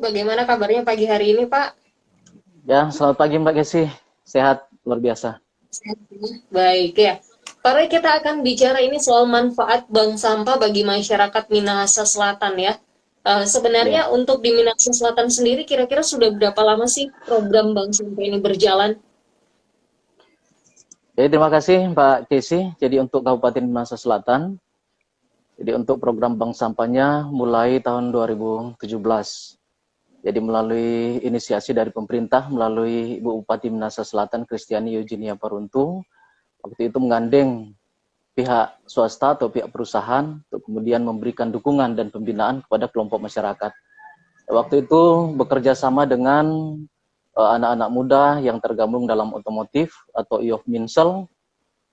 bagaimana kabarnya pagi hari ini, Pak? Ya, selamat pagi Mbak Gesi. Sehat luar biasa. Sehat ya? Baik ya. Pak Roy, kita akan bicara ini soal manfaat bank sampah bagi masyarakat Minahasa Selatan ya. Sebenarnya Ya. untuk di Minahasa Selatan sendiri kira-kira sudah berapa lama sih program bank sampah ini berjalan? Jadi terima kasih Mbak Gesi. Jadi untuk Kabupaten Minahasa Selatan, jadi untuk program bank sampahnya mulai tahun 2017. Jadi melalui inisiasi dari pemerintah, melalui Ibu Bupati Minahasa Selatan, Kristiani Eugenia Paruntu, waktu itu menggandeng pihak swasta atau pihak perusahaan untuk kemudian memberikan dukungan dan pembinaan kepada kelompok masyarakat. Waktu itu bekerja sama dengan anak-anak muda yang tergabung dalam otomotif atau IOF Minsel.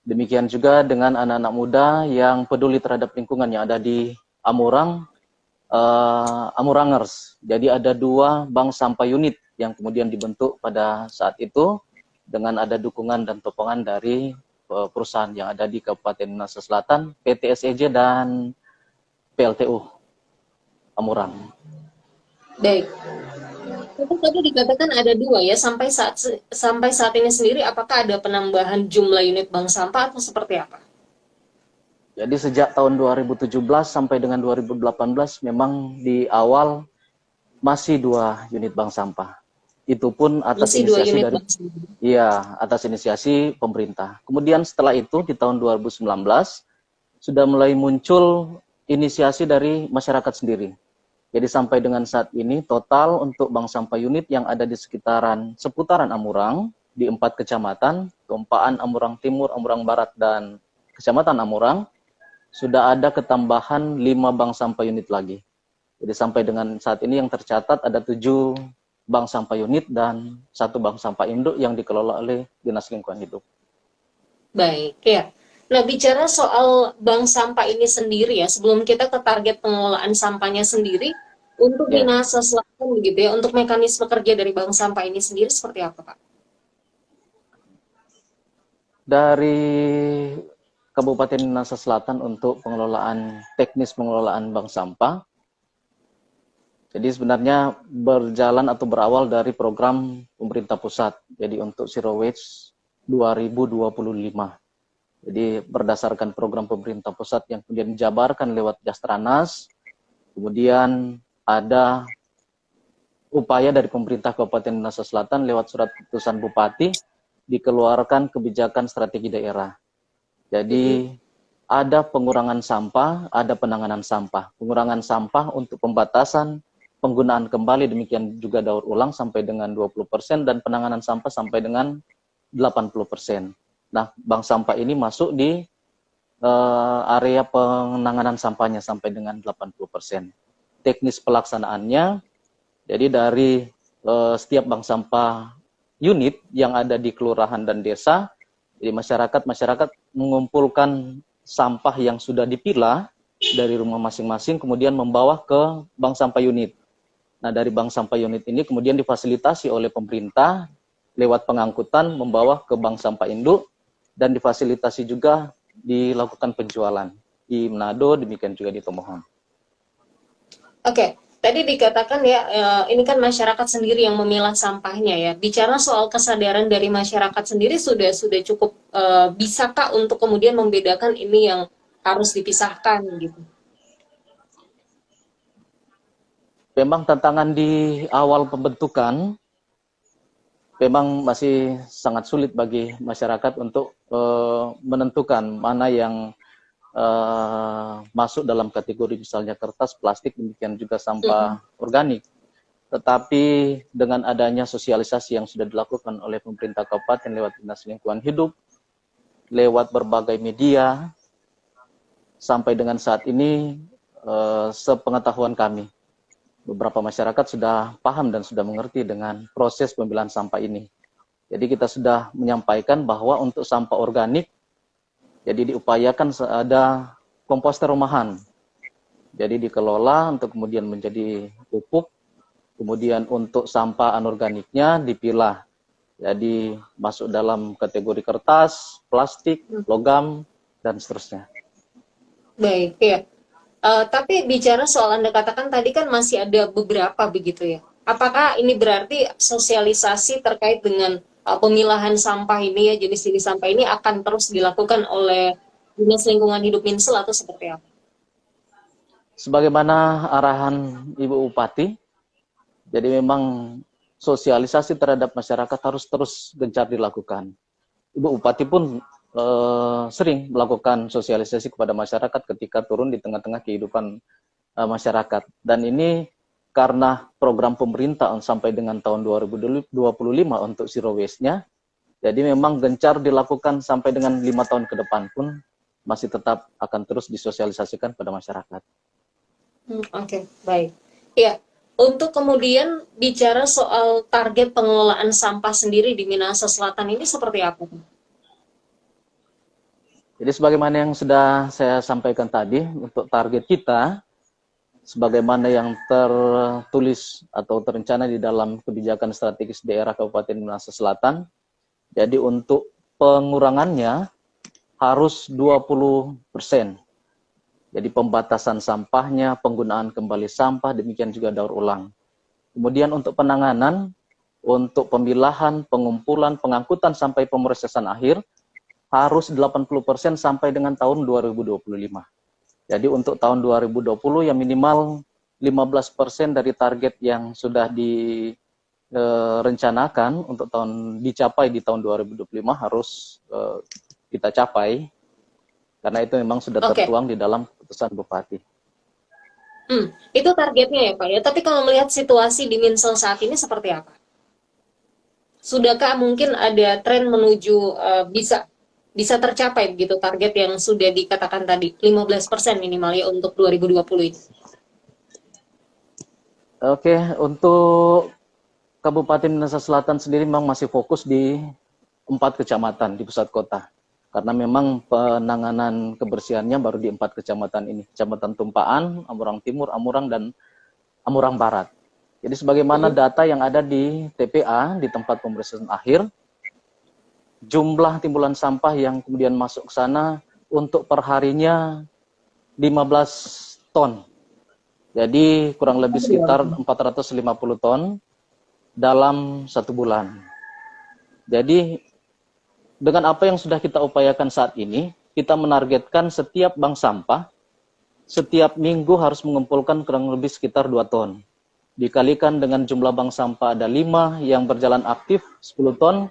Demikian juga dengan anak-anak muda yang peduli terhadap lingkungan yang ada di Amurang, Amurangers. Jadi ada 2 bank sampah unit yang kemudian dibentuk pada saat itu dengan ada dukungan dan topongan dari perusahaan yang ada di Kabupaten Minahasa Selatan, PT SEJ dan PLTU Amurang. Baik. Itu tadi dikatakan ada 2 ya, sampai saat ini sendiri apakah ada penambahan jumlah unit bank sampah atau seperti apa? Jadi sejak tahun 2017 sampai dengan 2018 memang di awal masih 2 unit bank sampah. Itu pun atas Masih 2 inisiasi unit dari bank sampah. atas inisiasi pemerintah. Kemudian setelah itu di tahun 2019 sudah mulai muncul inisiasi dari masyarakat sendiri. Jadi sampai dengan saat ini total untuk bank sampah unit yang ada di seputaran Amurang di 4 kecamatan, Tumpaan, Amurang Timur, Amurang Barat, dan Kecamatan Amurang, sudah ada ketambahan 5 bank sampah unit lagi. Jadi sampai dengan saat ini yang tercatat ada 7 bank sampah unit dan 1 bank sampah induk yang dikelola oleh Dinas Lingkungan Hidup. Baik, ya. Nah, bicara soal bank sampah ini sendiri ya, sebelum kita ke target pengelolaan sampahnya sendiri, untuk Ya, Minahasa Selatan begitu ya, untuk mekanisme kerja dari bank sampah ini sendiri seperti apa, Pak? dari Kabupaten Minahasa Selatan untuk teknis pengelolaan bank sampah. Jadi sebenarnya berjalan atau berawal dari program pemerintah pusat. Jadi untuk Zero Waste 2025. Jadi berdasarkan program pemerintah pusat yang kemudian dijabarkan lewat Jastranas, kemudian ada upaya dari pemerintah Kabupaten Minahasa Selatan lewat surat keputusan Bupati dikeluarkan kebijakan strategi daerah. Jadi ada pengurangan sampah, ada penanganan sampah. Pengurangan sampah untuk pembatasan penggunaan kembali, demikian juga daur ulang sampai dengan 20% dan penanganan sampah sampai dengan 80%. Nah, bank sampah ini masuk di area penanganan sampahnya sampai dengan 80%. Teknis pelaksanaannya, jadi dari setiap bank sampah unit yang ada di kelurahan dan desa, jadi masyarakat mengumpulkan sampah yang sudah dipilah dari rumah masing-masing, kemudian membawa ke bank sampah unit. Nah, dari bank sampah unit ini kemudian difasilitasi oleh pemerintah lewat pengangkutan membawa ke bank sampah induk dan difasilitasi juga dilakukan penjualan di Manado, demikian juga di Tomohon. Oke, tadi dikatakan ya, ini kan masyarakat sendiri yang memilah sampahnya ya. Bicara soal kesadaran dari masyarakat sendiri sudah cukup bisakah untuk kemudian membedakan ini yang harus dipisahkan gitu? Memang tantangan di awal pembentukan memang masih sangat sulit bagi masyarakat untuk menentukan mana yang masuk dalam kategori misalnya kertas, plastik, demikian juga sampah organik. Tetapi dengan adanya sosialisasi yang sudah dilakukan oleh pemerintah kabupaten lewat Dinas Lingkungan Hidup, lewat berbagai media, sampai dengan saat ini sepengetahuan kami, beberapa masyarakat sudah paham dan sudah mengerti dengan proses pemilahan sampah ini. Jadi kita sudah menyampaikan bahwa untuk sampah organik, jadi diupayakan ada komposter rumahan. Jadi dikelola untuk kemudian menjadi pupuk, kemudian untuk sampah anorganiknya dipilah. Jadi masuk dalam kategori kertas, plastik, logam, dan seterusnya. Baik, ya. Tapi bicara soal Anda katakan tadi kan masih ada beberapa begitu ya. Apakah ini berarti sosialisasi terkait dengan pemilahan sampah ini ya, jenis-jenis sampah ini akan terus dilakukan oleh Dinas Lingkungan Hidup Minsel atau seperti apa? Sebagaimana arahan Ibu Bupati, jadi memang sosialisasi terhadap masyarakat harus terus gencar dilakukan. Ibu Bupati pun sering melakukan sosialisasi kepada masyarakat ketika turun di tengah-tengah kehidupan masyarakat. Dan ini karena program pemerintah sampai dengan tahun 2025 untuk zero waste-nya, jadi memang gencar dilakukan sampai dengan 5 tahun ke depan pun masih tetap akan terus disosialisasikan pada masyarakat. Oke, baik. Ya, untuk kemudian bicara soal target pengelolaan sampah sendiri di Minahasa Selatan ini seperti apa? Jadi sebagaimana yang sudah saya sampaikan tadi, untuk target kita, sebagaimana yang tertulis atau terencana di dalam kebijakan strategis daerah Kabupaten Minahasa Selatan, jadi untuk pengurangannya harus 20%. Jadi pembatasan sampahnya, penggunaan kembali sampah, demikian juga daur ulang. Kemudian untuk penanganan, untuk pemilahan, pengumpulan, pengangkutan sampai pemrosesan akhir, harus 80% sampai dengan tahun 2025. Jadi untuk tahun 2020 yang minimal 15% dari target yang sudah direncanakan untuk dicapai di tahun 2025 harus kita capai, karena itu memang sudah tertuang di dalam keputusan Bupati. Itu targetnya ya Pak ya, tapi kalau melihat situasi di Minsel saat ini seperti apa? Sudahkah mungkin ada tren menuju bisa tercapai begitu target yang sudah dikatakan tadi 15% minimal ya untuk 2020 ini? Oke, untuk Kabupaten Minahasa Selatan sendiri memang masih fokus di 4 kecamatan di pusat kota. Karena memang penanganan kebersihannya baru di 4 kecamatan ini. Kecamatan Tumpaan, Amurang Timur, Amurang, dan Amurang Barat. Jadi sebagaimana data yang ada di TPA, di tempat pemrosesan akhir, jumlah timbulan sampah yang kemudian masuk ke sana untuk perharinya 15 ton. Jadi kurang lebih sekitar 450 ton dalam 1 bulan. Jadi dengan apa yang sudah kita upayakan saat ini, kita menargetkan setiap bank sampah setiap minggu harus mengumpulkan kurang lebih sekitar 2 ton. Dikalikan dengan jumlah bank sampah ada 5 yang berjalan aktif 10 ton,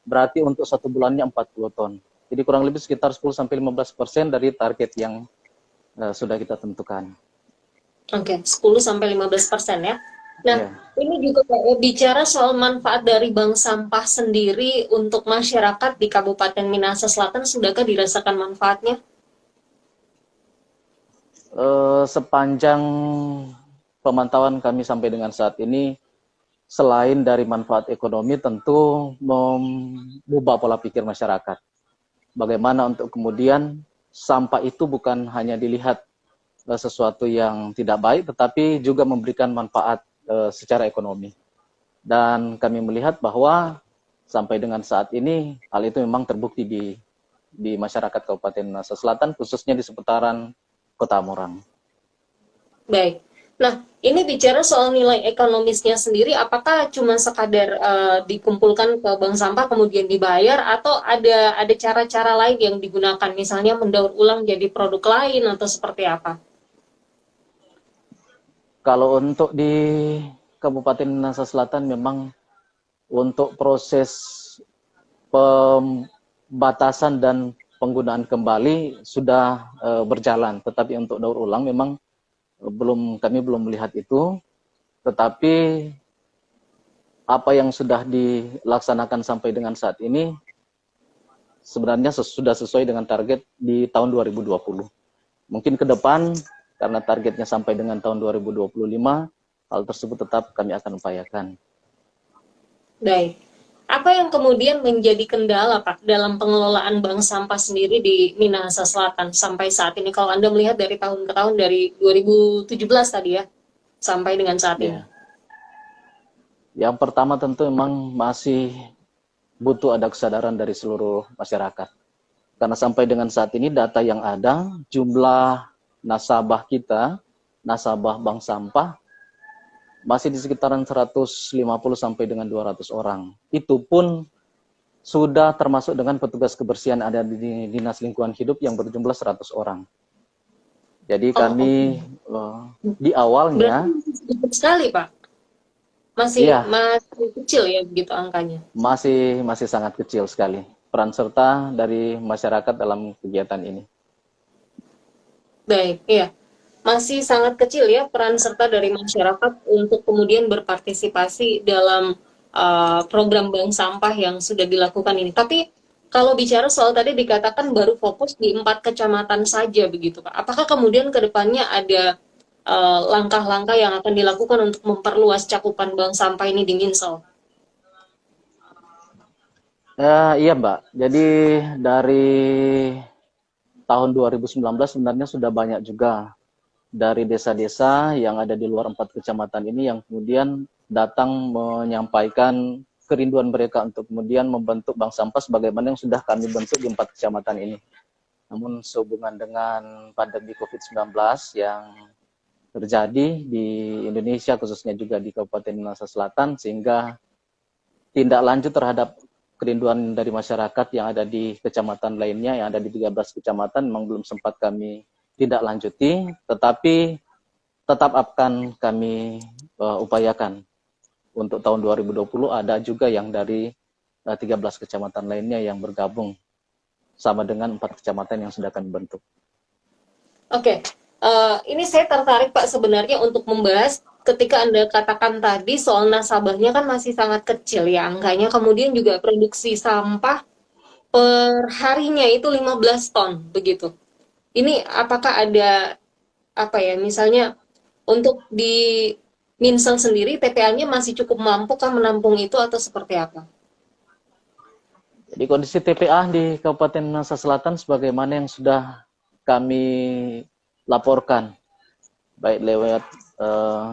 berarti untuk 1 bulannya 40 ton. Jadi kurang lebih sekitar 10-15% dari target yang sudah kita tentukan. Oke, 10-15% ya. Nah, ini juga bicara soal manfaat dari bank sampah sendiri untuk masyarakat di Kabupaten Minahasa Selatan, sudahkah dirasakan manfaatnya? Sepanjang pemantauan kami sampai dengan saat ini, selain dari manfaat ekonomi, tentu mengubah pola pikir masyarakat. Bagaimana untuk kemudian sampah itu bukan hanya dilihat sesuatu yang tidak baik, tetapi juga memberikan manfaat secara ekonomi. Dan kami melihat bahwa sampai dengan saat ini hal itu memang terbukti di masyarakat Kabupaten Minahasa Selatan, khususnya di seputaran Kota Amurang. Baik. Nah, ini bicara soal nilai ekonomisnya sendiri, apakah cuma sekadar dikumpulkan ke bank sampah kemudian dibayar, atau ada cara-cara lain yang digunakan, misalnya mendaur ulang jadi produk lain atau seperti apa? Kalau untuk di Kabupaten Minahasa Selatan memang untuk proses pembatasan dan penggunaan kembali sudah berjalan, tetapi untuk daur ulang memang kami belum melihat itu. Tetapi apa yang sudah dilaksanakan sampai dengan saat ini sebenarnya sudah sesuai dengan target di tahun 2020. Mungkin ke depan karena targetnya sampai dengan tahun 2025, hal tersebut tetap kami akan upayakan. Baik. Apa yang kemudian menjadi kendala, Pak, dalam pengelolaan bank sampah sendiri di Minahasa Selatan sampai saat ini? Kalau Anda melihat dari tahun ke tahun, dari 2017 tadi ya, sampai dengan saat ini. Yang pertama tentu memang masih butuh ada kesadaran dari seluruh masyarakat. Karena sampai dengan saat ini data yang ada, jumlah nasabah kita, nasabah bank sampah, masih di sekitaran 150 sampai dengan 200 orang. Itu pun sudah termasuk dengan petugas kebersihan ada di Dinas Lingkungan Hidup yang berjumlah 100 orang. Jadi Oh, oke. kami di Berarti awalnya, sedikit sekali, Pak. Masih iya, masih kecil ya begitu angkanya. masih sangat kecil sekali peran serta dari masyarakat dalam kegiatan ini. Baik, iya. Masih sangat kecil ya peran serta dari masyarakat untuk kemudian berpartisipasi dalam program bank sampah yang sudah dilakukan ini. Tapi kalau bicara soal tadi dikatakan baru fokus di 4 kecamatan saja begitu, Pak. Apakah kemudian ke depannya ada langkah-langkah yang akan dilakukan untuk memperluas cakupan bank sampah ini di Minsel? Iya Mbak, jadi dari tahun 2019 sebenarnya sudah banyak juga dari desa-desa yang ada di luar 4 kecamatan ini yang kemudian datang menyampaikan kerinduan mereka untuk kemudian membentuk bank sampah sebagaimana yang sudah kami bentuk di 4 kecamatan ini. Namun sehubungan dengan pandemi COVID-19 yang terjadi di Indonesia, khususnya juga di Kabupaten Minahasa Selatan, sehingga tindak lanjut terhadap kerinduan dari masyarakat yang ada di kecamatan lainnya, yang ada di 13 kecamatan, memang belum sempat kami tindak lanjuti, tetapi tetap akan kami upayakan. Untuk tahun 2020 ada juga yang dari 13 kecamatan lainnya yang bergabung sama dengan 4 kecamatan yang sudah kami bentuk. Oke, ini saya tertarik Pak sebenarnya untuk membahas ketika Anda katakan tadi soal nasabahnya kan masih sangat kecil ya angkanya, kemudian juga produksi sampah per harinya itu 15 ton begitu. Ini apakah ada apa ya misalnya untuk di Minsel sendiri TPA-nya masih cukup mampu kan menampung itu atau seperti apa? Jadi kondisi TPA di Kabupaten Minahasa Selatan sebagaimana yang sudah kami laporkan, baik lewat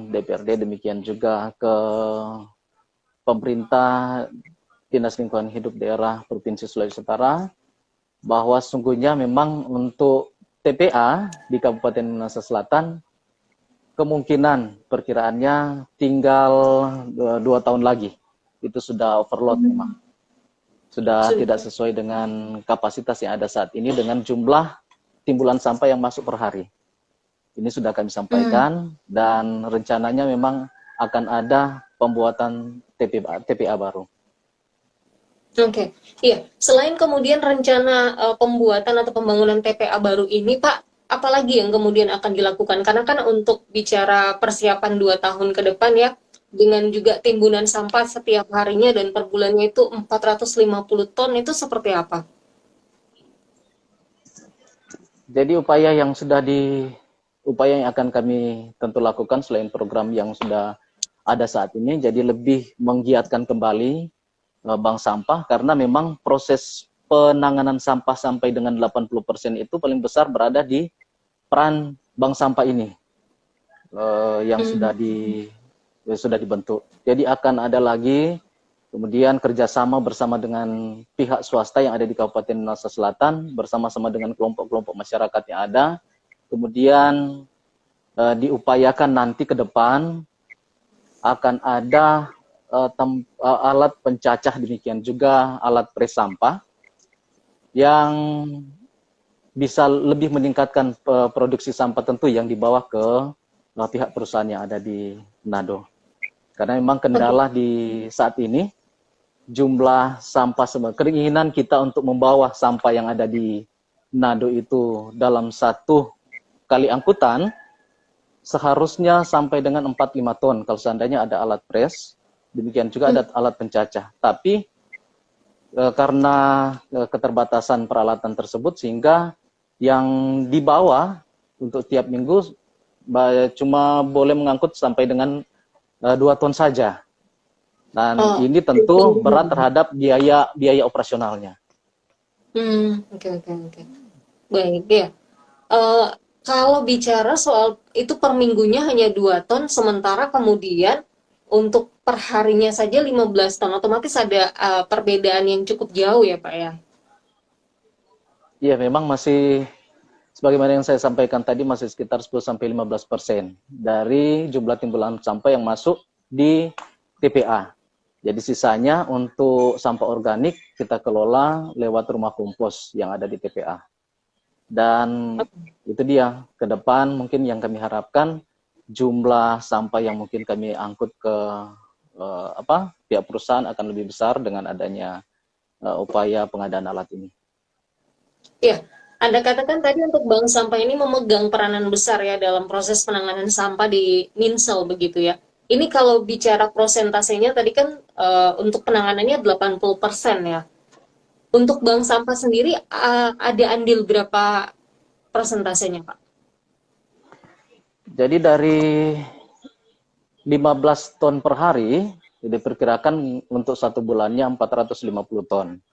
DPRD, demikian juga ke pemerintah Dinas Lingkungan Hidup Daerah Provinsi Sulawesi Utara, bahwa sungguhnya memang untuk TPA di Kabupaten Minahasa Selatan kemungkinan perkiraannya tinggal 2 tahun lagi. Itu sudah overload memang. Sudah tidak sesuai dengan kapasitas yang ada saat ini dengan jumlah timbulan sampah yang masuk per hari. Ini sudah kami Hmm. sampaikan dan rencananya memang akan ada pembuatan TPA baru. Oke, iya. Selain kemudian rencana pembuatan atau pembangunan TPA baru ini, Pak, apalagi yang kemudian akan dilakukan? Karena kan untuk bicara persiapan 2 tahun ke depan ya, dengan juga timbunan sampah setiap harinya dan per bulannya itu 450 ton itu seperti apa? Jadi upaya yang akan kami tentu lakukan selain program yang sudah ada saat ini, jadi lebih menggiatkan kembali bank sampah karena memang proses penanganan sampah sampai dengan 80% itu paling besar berada di peran bank sampah ini yang Hmm. sudah dibentuk. Jadi akan ada lagi kemudian kerjasama bersama dengan pihak swasta yang ada di Kabupaten Minahasa Selatan bersama-sama dengan kelompok-kelompok masyarakat yang ada. Kemudian diupayakan nanti ke depan akan ada alat pencacah, demikian juga alat pres sampah yang bisa lebih meningkatkan produksi sampah tentu yang dibawa ke pihak perusahaan yang ada di Manado. Karena memang Oke. kendala di saat ini jumlah sampah, keinginan kita untuk membawa sampah yang ada di Manado itu dalam satu kali angkutan seharusnya sampai dengan 4-5 ton kalau seandainya ada alat pres, demikian juga ada alat pencacah. Tapi karena keterbatasan peralatan tersebut sehingga yang dibawa untuk tiap minggu cuma boleh mengangkut sampai dengan 2 ton saja. Dan Oh, ini tentu berat terhadap biaya operasionalnya. oke, oke, oke. Baik, ya. Eh, Kalau bicara soal itu per minggunya hanya 2 ton, sementara kemudian untuk per harinya saja 15 ton, otomatis ada perbedaan yang cukup jauh ya Pak ya? Iya, memang masih sebagaimana yang saya sampaikan tadi masih sekitar 10-15% dari jumlah timbulan sampah yang masuk di TPA. Jadi sisanya untuk sampah organik kita kelola lewat rumah kompos yang ada di TPA. Dan itu dia, ke depan mungkin yang kami harapkan jumlah sampah yang mungkin kami angkut ke pihak perusahaan akan lebih besar dengan adanya upaya pengadaan alat ini. Ya, Anda katakan tadi untuk bank sampah ini memegang peranan besar ya dalam proses penanganan sampah di Minsel begitu ya. Ini kalau bicara prosentasenya tadi kan untuk penanganannya 80% ya. Untuk bank sampah sendiri ada andil berapa persentasenya, Pak? Jadi dari 15 ton per hari, diperkirakan untuk satu bulannya 450 ton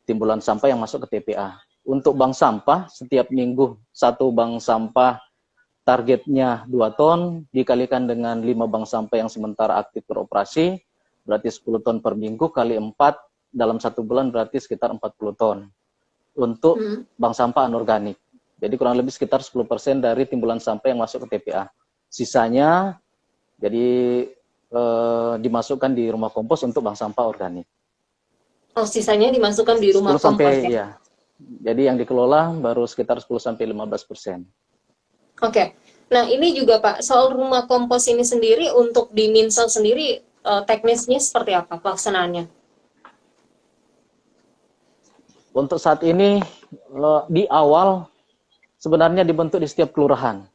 timbulan sampah yang masuk ke TPA. Untuk bank sampah, setiap minggu satu bank sampah targetnya 2 ton, dikalikan dengan 5 bank sampah yang sementara aktif beroperasi, berarti 10 ton per minggu, kali 4, dalam satu bulan berarti sekitar 40 ton. Untuk bank sampah anorganik. Jadi kurang lebih sekitar 10% dari timbulan sampah yang masuk ke TPA. Sisanya jadi dimasukkan di rumah kompos untuk bank sampah organik. Oh, sisanya dimasukkan di rumah 10 sampai kompos ya? ya. Jadi yang dikelola baru sekitar 10-15%. Oke. Nah, ini juga Pak, soal rumah kompos ini sendiri untuk di Minsel sendiri teknisnya seperti apa pelaksanaannya? Untuk saat ini di awal sebenarnya dibentuk di setiap kelurahan.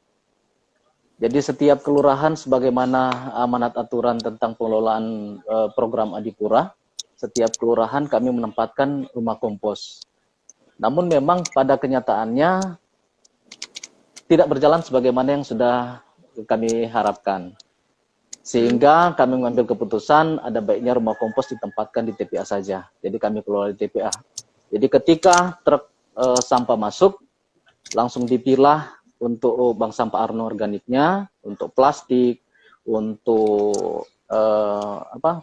Jadi setiap kelurahan sebagaimana amanat aturan tentang pengelolaan program Adipura, setiap kelurahan kami menempatkan rumah kompos. Namun memang pada kenyataannya tidak berjalan sebagaimana yang sudah kami harapkan. Sehingga kami mengambil keputusan ada baiknya rumah kompos ditempatkan di TPA saja. Jadi kami kelola di TPA. Jadi ketika truk sampah masuk, langsung dipilah untuk bank sampah anorganiknya, untuk plastik, untuk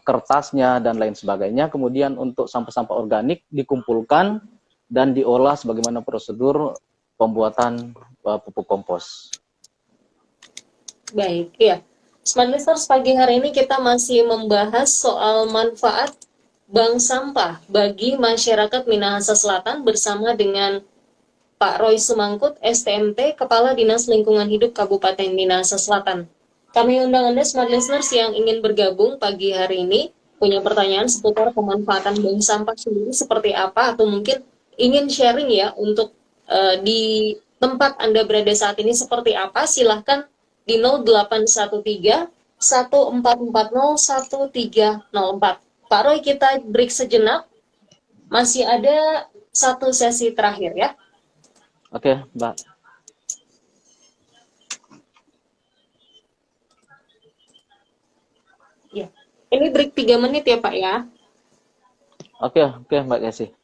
kertasnya dan lain sebagainya. Kemudian untuk sampah-sampah organik dikumpulkan dan diolah sebagaimana prosedur pembuatan pupuk kompos. Baik, ya. Smart Listeners, pagi hari ini kita masih membahas soal manfaat bank sampah bagi masyarakat Minahasa Selatan bersama dengan Pak Roy Sumangkut, STMT, Kepala Dinas Lingkungan Hidup Kabupaten Minahasa Selatan. Kami undang Anda Smart Listeners yang ingin bergabung pagi hari ini, punya pertanyaan seputar pemanfaatan bank sampah sendiri seperti apa, atau mungkin ingin sharing ya untuk di tempat Anda berada saat ini seperti apa, silahkan di 0813 1440 1304. Pak Roy, kita break sejenak, masih ada satu sesi terakhir ya. Oke, Mbak. Ya. Ini break 3 menit ya, Pak ya. Oke, Mbak Desi.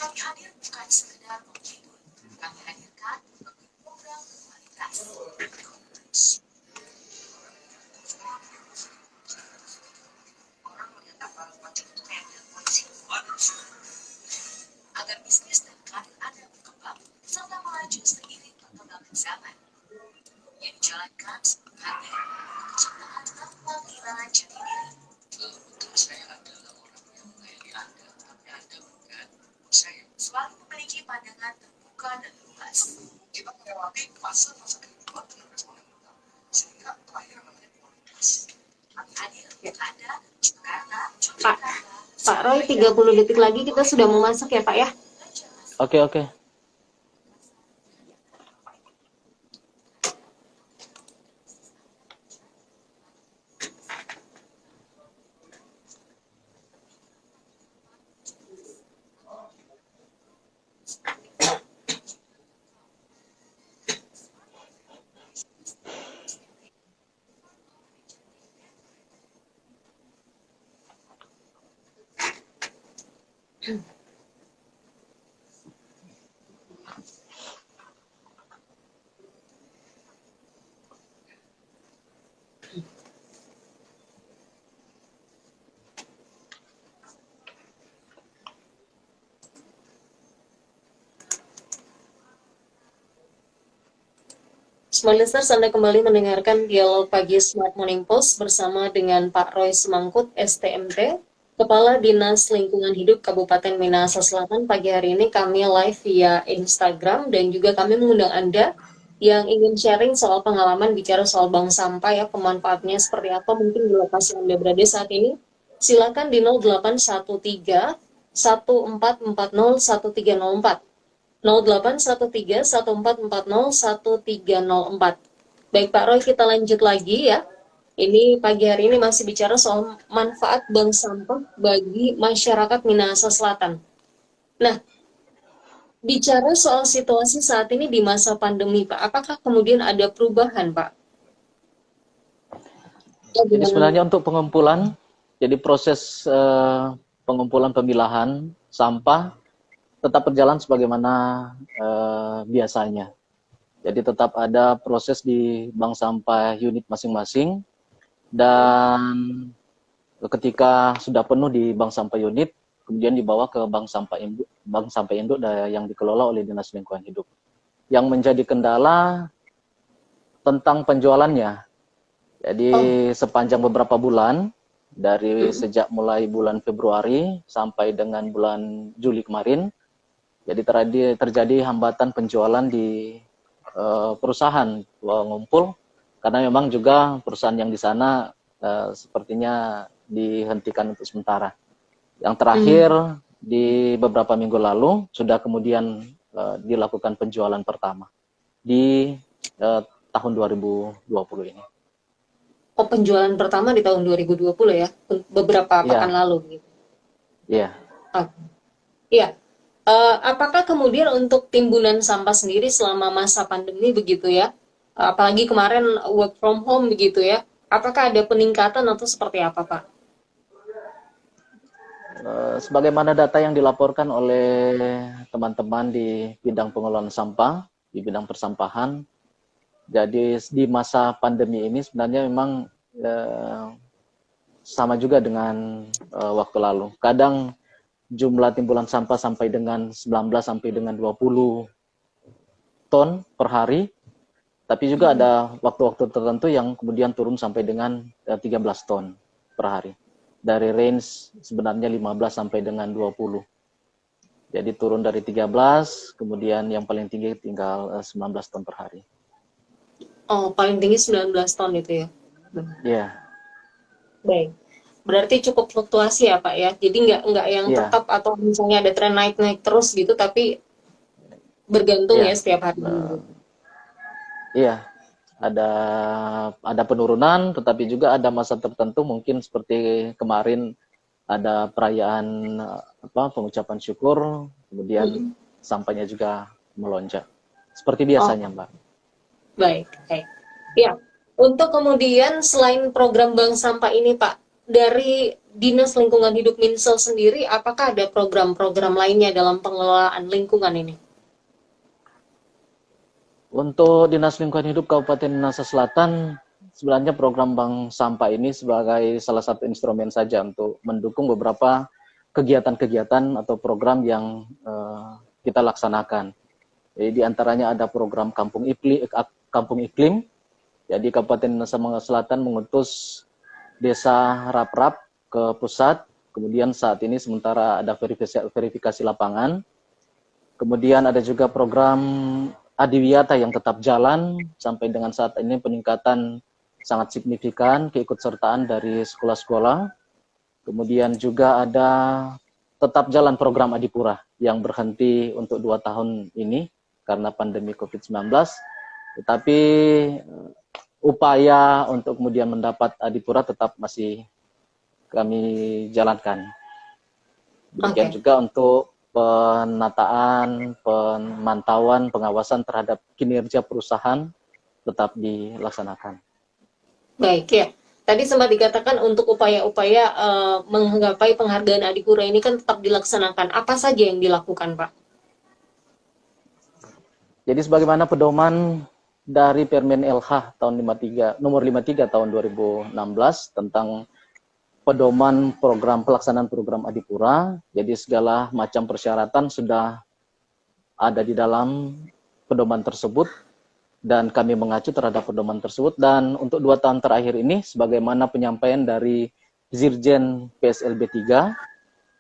Kami hadir bukan sekedar menghibur, kami hadirkan program kualitas. Agar bisnis dan karir Anda berkembang serta melaju seiring perkembangan zaman. Yang dijalankan sepenuhnya kecintaan dan panggilan jati diri. Saya adalah orang yang mengayomi Anda, tapi Anda bukan saya. Selalu memiliki pandangan terbuka dan luas. Kita melewati fase-fase kehidupan dengan respon yang benar, sehingga terakhir namanya kualitas. Kami hadir Anda, Jakarta, Jakarta. Pak Roy, 30 detik lagi kita sudah mau masak ya Pak ya? Oke, oke. Smart Listeners, Anda kembali mendengarkan dialog pagi Smart Morning Post bersama dengan Pak Roy Semangkut, STMT, Kepala Dinas Lingkungan Hidup Kabupaten Minahasa Selatan. Pagi hari ini kami live via Instagram dan juga kami mengundang Anda yang ingin sharing soal pengalaman bicara soal bank sampah ya, pemanfaatnya seperti apa mungkin di lokasi Anda berada saat ini. Silakan di 0813 1440 1304. 0813-1440-1304. Baik Pak Roy, kita lanjut lagi ya. Ini pagi hari ini masih bicara soal manfaat bank sampah bagi masyarakat Minahasa Selatan. Nah, bicara soal situasi saat ini di masa pandemi Pak, apakah kemudian ada perubahan Pak? Jadi sebenarnya untuk pengumpulan, jadi proses pengumpulan pemilahan sampah tetap berjalan sebagaimana biasanya. Jadi tetap ada proses di bank sampah unit masing-masing, dan ketika sudah penuh di bank sampah unit, kemudian dibawa ke bank sampah induk yang dikelola oleh Dinas Lingkungan Hidup. Yang menjadi kendala tentang penjualannya. Jadi sepanjang beberapa bulan, dari sejak mulai bulan Februari sampai dengan bulan Juli kemarin, jadi terjadi hambatan penjualan di perusahaan pengumpul, karena memang juga perusahaan yang di sana sepertinya dihentikan untuk sementara. Yang terakhir di beberapa minggu lalu sudah kemudian dilakukan penjualan pertama di tahun 2020 ini. Oh, penjualan pertama di tahun 2020 ya, beberapa pekan lalu. Iya. Iya. Apakah kemudian untuk timbunan sampah sendiri selama masa pandemi begitu ya, apalagi kemarin work from home begitu ya, apakah ada peningkatan atau seperti apa Pak? Sebagaimana data yang dilaporkan oleh teman-teman di bidang pengelolaan sampah, di bidang persampahan, jadi di masa pandemi ini sebenarnya memang sama juga dengan waktu lalu. Kadang jumlah timbulan sampah sampai dengan 19 sampai dengan 20 ton per hari, tapi juga ada waktu-waktu tertentu yang kemudian turun sampai dengan 13 ton per hari. Dari range sebenarnya 15 sampai dengan 20. Jadi turun dari 13, kemudian yang paling tinggi tinggal 19 ton per hari. Oh, paling tinggi 19 ton itu ya? Iya. Baik. Berarti cukup fluktuasi ya Pak ya, jadi nggak yang tetap atau misalnya ada tren naik-naik terus gitu, tapi bergantung ya setiap hari. Iya, ada penurunan, tetapi juga ada masa tertentu mungkin seperti kemarin ada perayaan pengucapan syukur, kemudian sampahnya juga melonjak seperti biasanya Mbak. Baik. Ya, untuk kemudian selain program bank sampah ini Pak, dari Dinas Lingkungan Hidup Minsel sendiri, apakah ada program-program lainnya dalam pengelolaan lingkungan ini? Untuk Dinas Lingkungan Hidup Kabupaten Minahasa Selatan, sebenarnya program Bank Sampah ini sebagai salah satu instrumen saja untuk mendukung beberapa kegiatan-kegiatan atau program yang kita laksanakan. Jadi di antaranya ada program Kampung Iklim. Jadi Kabupaten Minahasa Selatan mengutus Desa Raprap ke pusat. Kemudian saat ini sementara ada verifikasi lapangan. Kemudian ada juga program Adiwiyata yang tetap jalan sampai dengan saat ini, peningkatan sangat signifikan keikutsertaan dari sekolah-sekolah. Kemudian juga ada tetap jalan program Adipura yang berhenti untuk 2 tahun ini karena pandemi COVID-19. Tetapi upaya untuk kemudian mendapat Adipura tetap masih kami jalankan. Demikian juga untuk penataan, pemantauan, pengawasan terhadap kinerja perusahaan tetap dilaksanakan. Baik ya. Tadi sempat dikatakan untuk upaya-upaya menggapai penghargaan Adipura ini kan tetap dilaksanakan. Apa saja yang dilakukan, Pak? Jadi sebagaimana pedoman dari Permen LH nomor 53 tahun 2016 tentang pedoman pelaksanaan program Adipura, jadi segala macam persyaratan sudah ada di dalam pedoman tersebut dan kami mengacu terhadap pedoman tersebut. Dan untuk 2 tahun terakhir ini, sebagaimana penyampaian dari Dirjen PSLB 3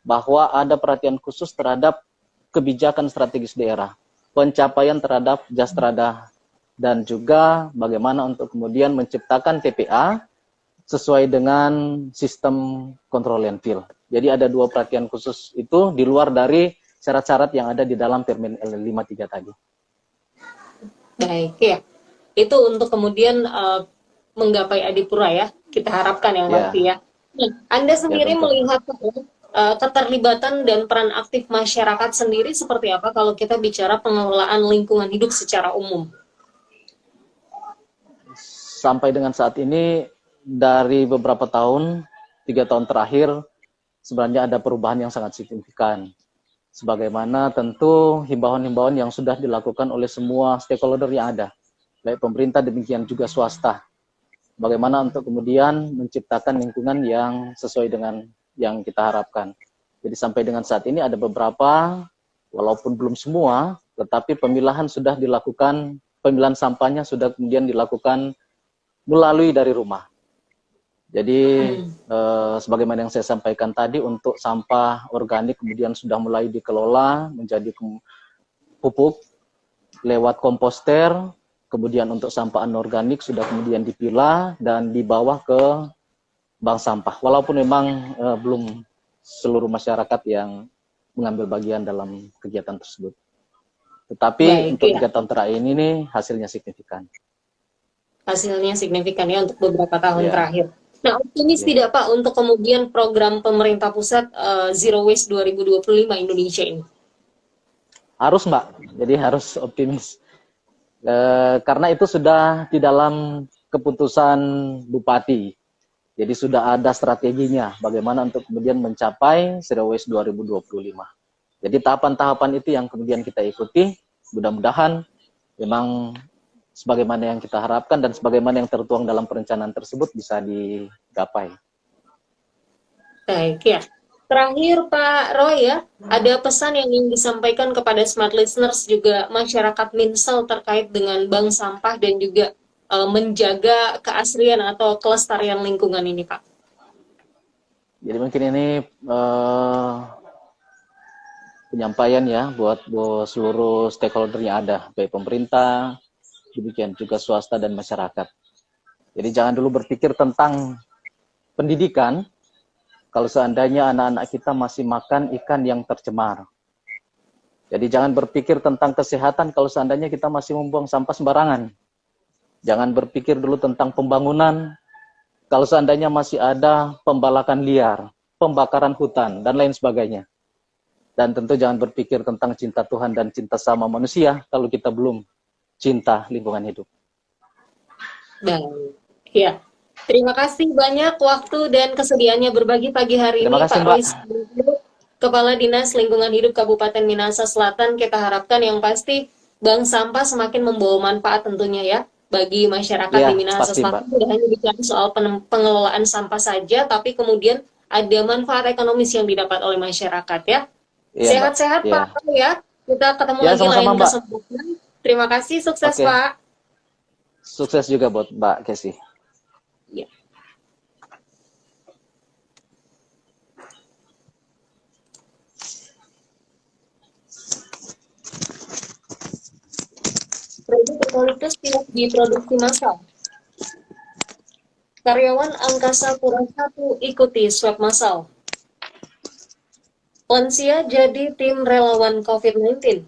bahwa ada perhatian khusus terhadap kebijakan strategis daerah, pencapaian terhadap Jastrada, dan juga bagaimana untuk kemudian menciptakan TPA sesuai dengan sistem kontrol landfill. Jadi ada 2 perhatian khusus itu di luar dari syarat-syarat yang ada di dalam Permen L53 tadi. Baik ya. Itu untuk kemudian menggapai Adipura ya. Kita harapkan yang pasti ya. Nah, Anda sendiri melihat keterlibatan dan peran aktif masyarakat sendiri seperti apa kalau kita bicara pengelolaan lingkungan hidup secara umum? Sampai dengan saat ini, dari beberapa tahun, 3 tahun terakhir, sebenarnya ada perubahan yang sangat signifikan. Sebagaimana tentu himbauan-himbauan yang sudah dilakukan oleh semua stakeholder yang ada, baik pemerintah demikian juga swasta. Bagaimana untuk kemudian menciptakan lingkungan yang sesuai dengan yang kita harapkan. Jadi sampai dengan saat ini ada beberapa, walaupun belum semua, tetapi pemilahan sudah dilakukan, pemilahan sampahnya sudah kemudian dilakukan melalui dari rumah. Jadi sebagaimana yang saya sampaikan tadi, untuk sampah organik kemudian sudah mulai dikelola menjadi pupuk lewat komposter, kemudian untuk sampah anorganik sudah kemudian dipilah dan dibawa ke bank sampah. Walaupun memang belum seluruh masyarakat yang mengambil bagian dalam kegiatan tersebut. Tetapi untuk 3 tahun terakhir ini hasilnya signifikan. Hasilnya signifikan ya untuk beberapa tahun terakhir. Nah, optimis tidak Pak untuk kemudian program pemerintah pusat Zero Waste 2025 Indonesia ini? Harus Mbak, jadi harus optimis. Karena itu sudah di dalam keputusan Bupati. Jadi sudah ada strateginya bagaimana untuk kemudian mencapai Zero Waste 2025. Jadi tahapan-tahapan itu yang kemudian kita ikuti, mudah-mudahan memang sebagaimana yang kita harapkan dan sebagaimana yang tertuang dalam perencanaan tersebut bisa digapai. Baik ya. Terakhir Pak Roy ya, ada pesan yang ingin disampaikan kepada smart listeners juga masyarakat Minsel terkait dengan bank sampah dan juga menjaga keaslian atau kelestarian lingkungan ini Pak. Jadi mungkin ini penyampaian ya buat seluruh stakeholder yang ada, baik pemerintah, demikian juga swasta dan masyarakat. Jadi jangan dulu berpikir tentang pendidikan kalau seandainya anak-anak kita masih makan ikan yang tercemar. Jadi jangan berpikir tentang kesehatan kalau seandainya kita masih membuang sampah sembarangan. Jangan berpikir dulu tentang pembangunan kalau seandainya masih ada pembalakan liar, pembakaran hutan, dan lain sebagainya. Dan tentu jangan berpikir tentang cinta Tuhan dan cinta sama manusia kalau kita belum cinta lingkungan hidup. Baik, ya. Terima kasih banyak waktu dan kesediaannya berbagi pagi hari Terima ini, kasih Pak Mbak. Rois, Kepala Dinas Lingkungan Hidup Kabupaten Minahasa Selatan. Kita harapkan yang pasti bank sampah semakin membawa manfaat tentunya ya bagi masyarakat Iya, di Minahasa pasti Mbak. Selatan. Tidak hanya bicara soal pengelolaan sampah saja, tapi kemudian ada manfaat ekonomis yang didapat oleh masyarakat ya. Iya Mbak. Sehat-sehat Iya. Pak ya. Kita ketemu Ya, lagi sama-sama lain Mbak. kesempatan. Terima kasih, sukses Oke. Pak. Sukses juga buat Mbak Kesi. Ya. Produk eukaliptus tidak diproduksi massal. Karyawan Angkasa Pura I ikuti swab massal. Lansia jadi tim relawan COVID-19.